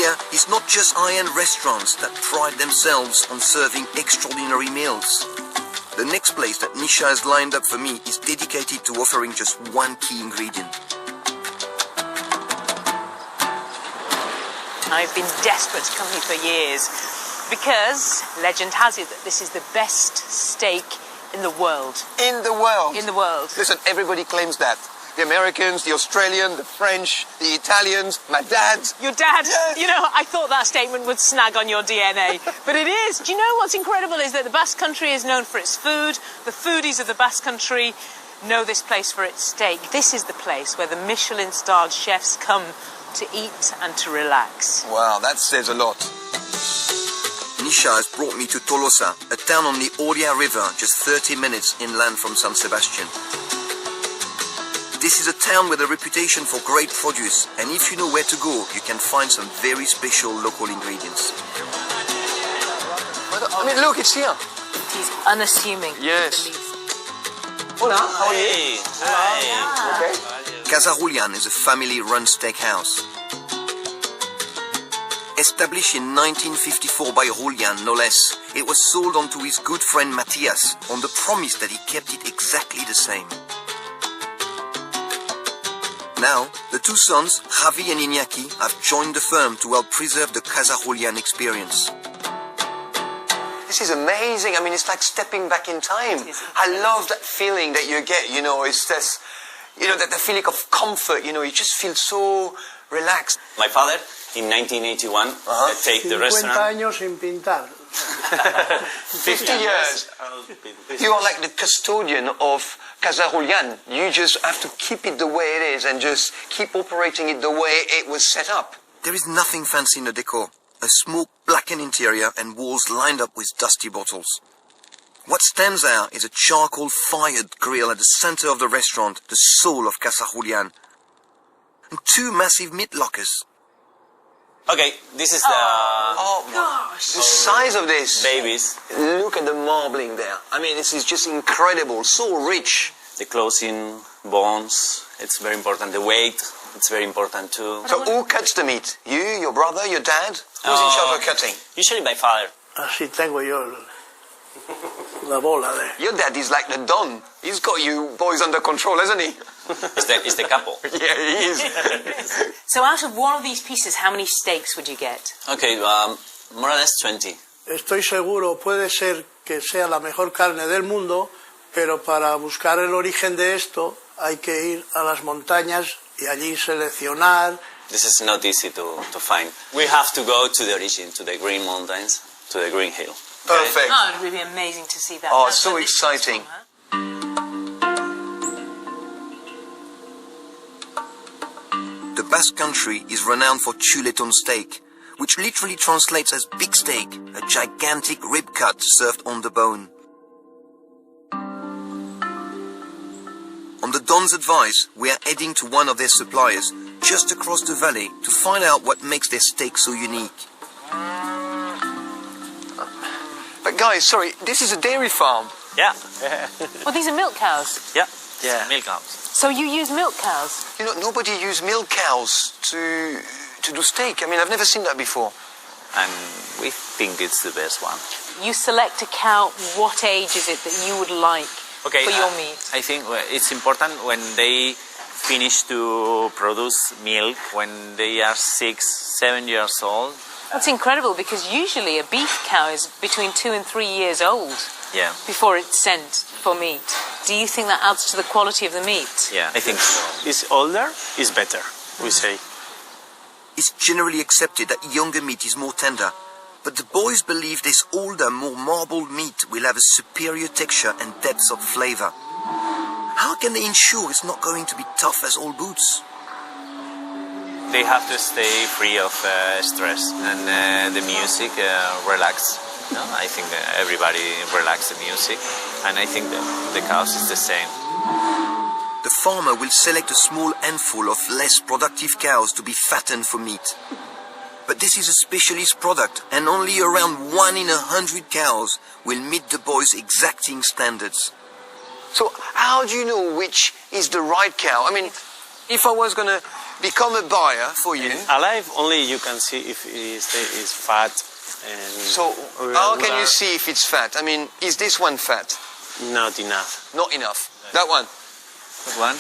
Here, it's not just high-end restaurants that pride themselves on serving extraordinary meals. The next place that Nisha has lined up for me is dedicated to offering just one key ingredient. I've been desperate to come here for years because legend has it that this is the best steak in the world. In the world? In the world. Listen, everybody claims that. The Americans, the Australians, the French, the Italians, my dad. Your dad? Yes. You know, I thought that statement would snag on your DNA. But it is. Do you know what's incredible is that the Basque Country is known for its food. The foodies of the Basque Country know this place for its steak. This is the place where the Michelin-starred chefs come to eat and to relax. Wow, that says a lot. Nisha has brought me to Tolosa, a town on the Oria River, just 30 minutes inland from San Sebastian. This is a town with a reputation for great produce, and if you know where to go, you can find some very special local ingredients. I mean, look, it's here. He's unassuming. Yes. Hola, how are you? Hi. Okay. Casa Julian is a family-run steakhouse. Established in 1954 by Julian, no less, it was sold on to his good friend Matthias on the promise that he kept it exactly the same. Now, the two sons, Javi and Iñaki, have joined the firm to help preserve the Casa Julian experience. This is amazing. I mean, it's like stepping back in time. I love that feeling that you get, you know, it's this, you know, that the feeling of comfort, you know, you just feel so relaxed. My father, in 1981, take the 50 restaurant. años sin pintar. 50 years. You are like the custodian of Casa Julian. You just have to keep it the way it is and just keep operating it the way it was set up. There is nothing fancy in the decor. A smoke blackened interior and walls lined up with dusty bottles. What stands out is a charcoal-fired grill at the center of the restaurant, the soul of Casa Julian. And two massive meat lockers. Okay, this is the Oh, gosh. The size of this. babies, Look at the marbling there. I mean, this is just incredible. So rich. the closing bones. It's very important. The weight, it's very important too. So who cuts the meat? You, your brother, your dad? Who's in charge of cutting? Usually my father. Así tengo yo la bola de... Your dad is like the Don. He's got you boys under control, hasn't he? It's the capo. Yeah, he is. So out of one of these pieces, how many steaks would you get? Okay, more or less 20. Estoy seguro, puede ser que sea la mejor carne del mundo, pero para buscar el origen de esto hay que ir a las montañas y allí seleccionar. This is not easy to find. We have to go to the origin, to the Green Mountains, to the Green Hill. Perfect. Oh, it would be amazing to see that. Oh, That's so where this comes exciting. from, huh? The Basque Country is renowned for chuletón steak, which literally translates as big steak, a gigantic rib cut served on the bone. On the Don's advice, we are heading to one of their suppliers, just across the valley, to find out what makes their steak so unique. But guys, sorry, this is a dairy farm. Yeah. Well, these are milk cows. Yeah. Milk cows. So you use milk cows? You know, nobody uses milk cows to do steak. I mean, I've never seen that before. And we think it's the best one. You select a cow. What age is it that you would like for your meat? I think it's important when they finish to produce milk, when they are 6, 7 years old. That's incredible because usually a beef cow is between 2 and 3 years old Yeah, before it's sent for meat. Do you think that adds to the quality of the meat? yeah, I think so. Is older is better, we say. It's generally accepted that younger meat is more tender, but the boys believe this older, more marbled meat will have a superior texture and depth of flavor. How can they ensure it's not going to be tough as old boots? They have to stay free of stress and the music relax. No, I think everybody relax the music, and I think the cows is the same. The farmer will select a small handful of less productive cows to be fattened for meat. But this is a specialist product, and only around 1 in 100 cows will meet the boys' exacting standards. So how do you know which is the right cow? I mean, If I was going to become a buyer for you, Alive, only you can see if it is fat. And so how can you see if it's fat? I mean, is this one fat? Not enough. Not enough. That one? That one?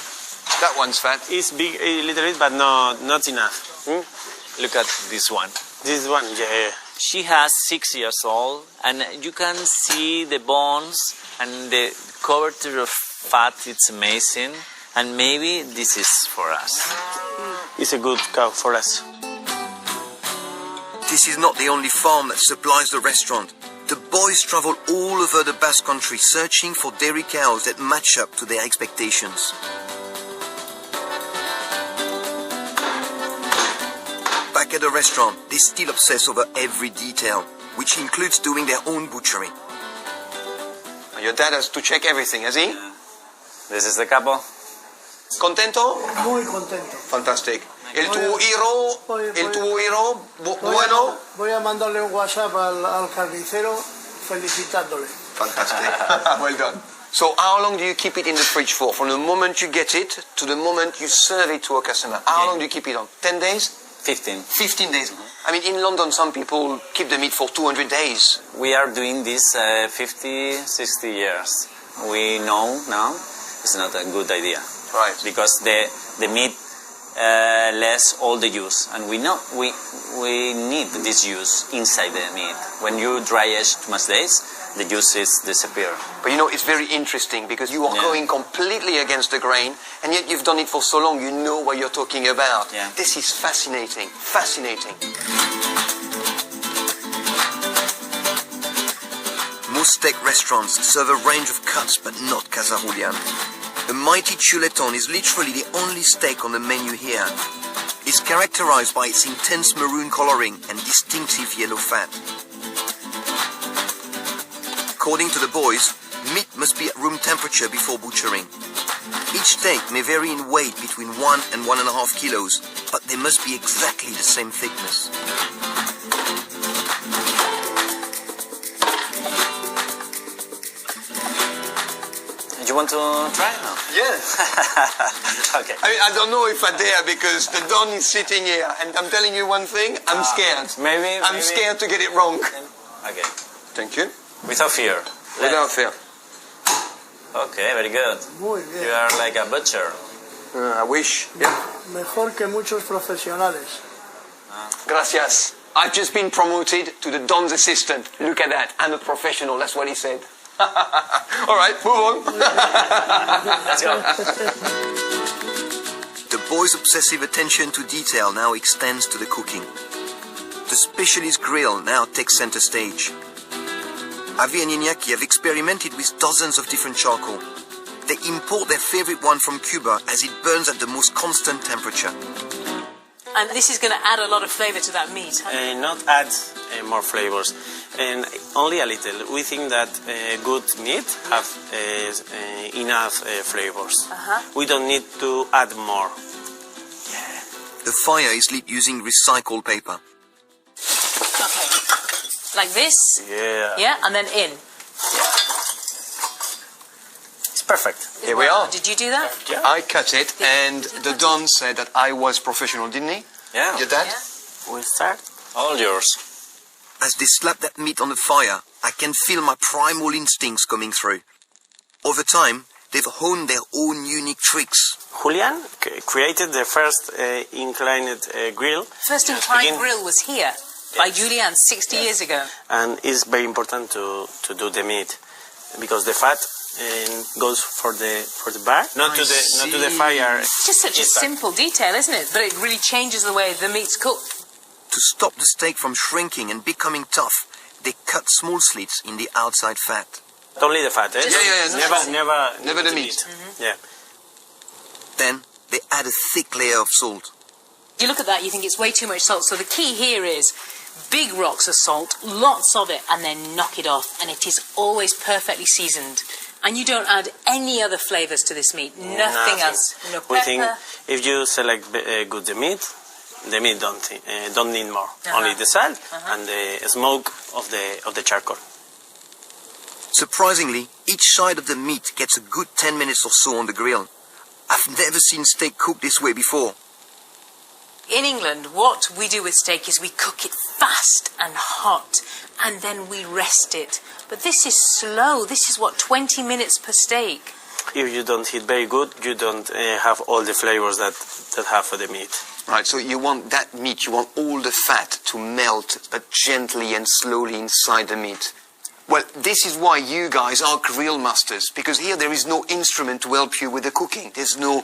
That one's fat. It's big a little bit, but not enough. Look at this one. This one, yeah. She has 6 years old, and you can see the bones and the coverture of fat. It's amazing, and maybe this is for us. It's a good cow for us. This is not the only farm that supplies the restaurant. The boys travel all over the Basque Country searching for dairy cows that match up to their expectations. Back at the restaurant, they still obsess over every detail, which includes doing their own butchery. Your dad has to check everything, has he? This is the capo. ¿Contento? Muy contento. Fantastic. El tuvo hiro, bueno. Voy a mandarle un WhatsApp al carnicero felicitándole. Fantastic. Well done. So how long do you keep it in the fridge for? From the moment you get it to the moment you serve it to a customer. How long do you keep it on? 10 days? 15. 15 days. I mean, in London, some people keep the meat for 200 days. We are doing this 50, 60 years. We know now it's not a good idea. Right. Because the meat less all the juice, and we know we need this juice inside the meat. When you dry age too much days, the juices disappear. But you know, it's very interesting because you are going completely against the grain, and yet you've done it for so long, you know what you're talking about. Yeah. This is fascinating, fascinating. Most steak restaurants serve a range of cuts, but not Casa Julian. The mighty chuleton is literally the only steak on the menu here. It's characterized by its intense maroon coloring and distinctive yellow fat. According to the boys, meat must be at room temperature before butchering. Each steak may vary in weight between 1 and 1.5 kilos, but they must be exactly the same thickness. You want to try now? Yes. Okay. I mean, I don't know if I dare because the Don is sitting here, and I'm telling you one thing, I'm scared. Maybe. I'm scared to get it wrong. Okay. Thank you. Without fear. Without fear. Okay, very good. Muy bien. You are like a butcher. I wish. Yeah. Mejor que muchos profesionales. Gracias. I've just been promoted to the Don's assistant. Look at that. I'm a professional. That's what he said. All right, move on. Let's go. The boys' obsessive attention to detail now extends to the cooking. The specialist grill now takes center stage. Avi and Iñaki have experimented with dozens of different charcoal. They import their favorite one from Cuba as it burns at the most constant temperature. And this is going to add a lot of flavour to that meat. Not add more flavors, and only a little. We think that good meat have enough flavors. We don't need to add more. The fire is lit using recycled paper. Okay. Like this? Yeah. Yeah, and then in. It's perfect. Here we are. Did you do that? Yeah. I cut it, and the Don said that I was professional, didn't he? Yeah. Your dad? Yeah. We start. All yours. As they slap that meat on the fire, I can feel my primal instincts coming through. Over time, they've honed their own unique tricks. Julian created the first inclined grill. First inclined grill was here by Julian 60 years ago. And it's very important to do the meat because the fat goes for the back, not to the fire. It's just such a simple detail, isn't it? But it really changes the way the meat's cooked. To stop the steak from shrinking and becoming tough, they cut small slits in the outside fat. Only the fat, eh? Yeah. Never the meat. Mm-hmm. Yeah. Then they add a thick layer of salt. You look at that, you think it's way too much salt. So the key here is big rocks of salt, lots of it, and then knock it off. And it is always perfectly seasoned. And you don't add any other flavours to this meat. Nothing else. No pepper. We think if you select good the meat don't need more. Only the salt and the smoke of the charcoal. Surprisingly, each side of the meat gets a good 10 minutes or so on the grill. I've never seen steak cooked this way before. In England, what we do with steak is we cook it fast and hot, and then we rest it. But this is slow. This is, 20 minutes per steak? If you don't heat very good, you don't have all the flavors that have for the meat. Right, so you want that meat, you want all the fat to melt, but gently and slowly inside the meat. Well, this is why you guys are grill masters, because here there is no instrument to help you with the cooking. There's no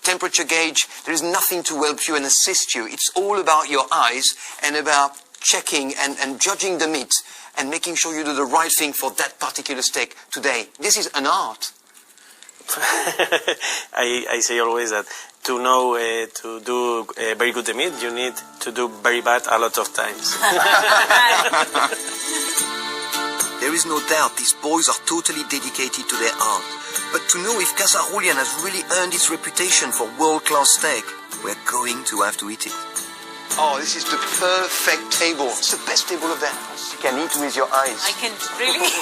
temperature gauge. There is nothing to help you and assist you. It's all about your eyes and about checking and judging the meat and making sure you do the right thing for that particular steak today. This is an art. I say always that to know to do very good meat, you need to do very bad a lot of times. There is no doubt these boys are totally dedicated to their art. But to know if Casa Julian has really earned its reputation for world-class steak, we're going to have to eat it. Oh, this is the perfect table. It's the best table of the house. You can eat with your eyes. I can really...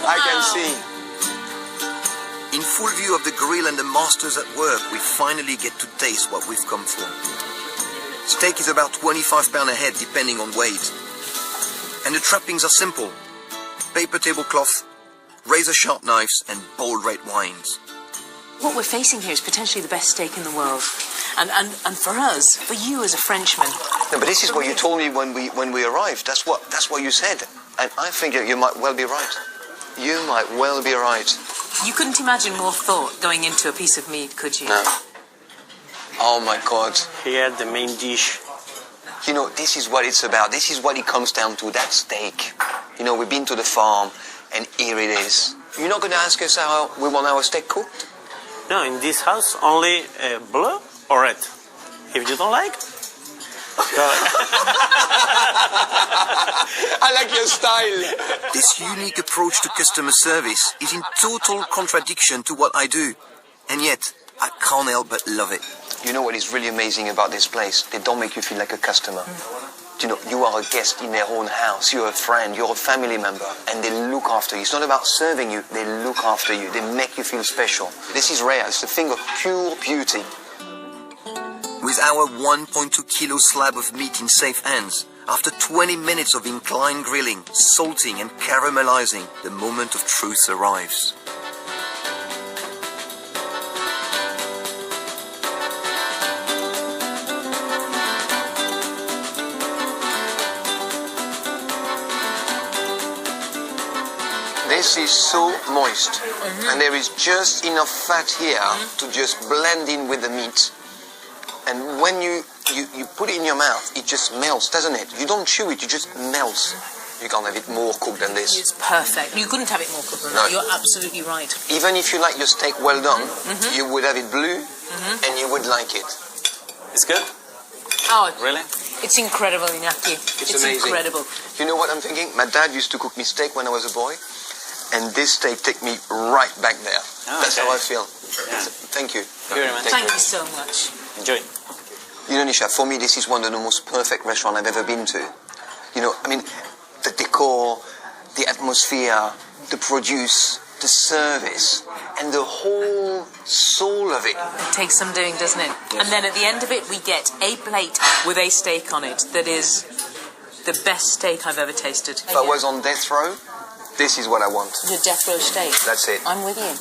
I can see. In full view of the grill and the masters at work, we finally get to taste what we've come for. Steak is about 25 pounds a head, depending on weight. And the trappings are simple. Paper tablecloth, razor-sharp knives, and bold red wines. What we're facing here is potentially the best steak in the world. And for us, for you as a Frenchman... No, but this is what you told me when we arrived. That's what you said. And I think you might well be right. You might well be right. You couldn't imagine more thought going into a piece of meat, could you? No. Oh, my God. Here, the main dish. You know, this is what it's about. This is what it comes down to, that steak. You know, we've been to the farm, and here it is. You're not going to ask us how we want our steak cooked? No, in this house, only blue or red. If you don't like... I like your style. This unique approach to customer service is in total contradiction to what I do. And yet, I can't help but love it. You know what is really amazing about this place? They don't make you feel like a customer. You know, you are a guest in their own house. You're a friend. You're a family member. And they look after you. It's not about serving you. They look after you. They make you feel special. This is rare. It's a thing of pure beauty. With our 1.2 kilo slab of meat in safe hands, after 20 minutes of inclined grilling, salting and caramelizing, the moment of truth arrives. This is so moist, and there is just enough fat here to just blend in with the meat. And when you put it in your mouth, it just melts, doesn't it? You don't chew it, it just melts. You can't have it more cooked than this. It's perfect. You couldn't have it more cooked than that. You're absolutely right. Even if you like your steak well done, you would have it blue, and you would like it. It's good? Oh, Really? it's incredible, Iñaki. It's amazing. incredible. You know what I'm thinking? My dad used to cook me steak when I was a boy, and this steak take me right back there. Oh, That's okay. how I feel. Yeah. Thank you. Very much. Thank you so much. Enjoy. You know, Nisha, for me, this is one of the most perfect restaurants I've ever been to. You know, I mean, the decor, the atmosphere, the produce, the service, and the whole soul of it. It takes some doing, doesn't it? Yes. And then at the end of it, we get a plate with a steak on it that is the best steak I've ever tasted. If I was on death row, this is what I want. The death row steak. That's it. I'm with you.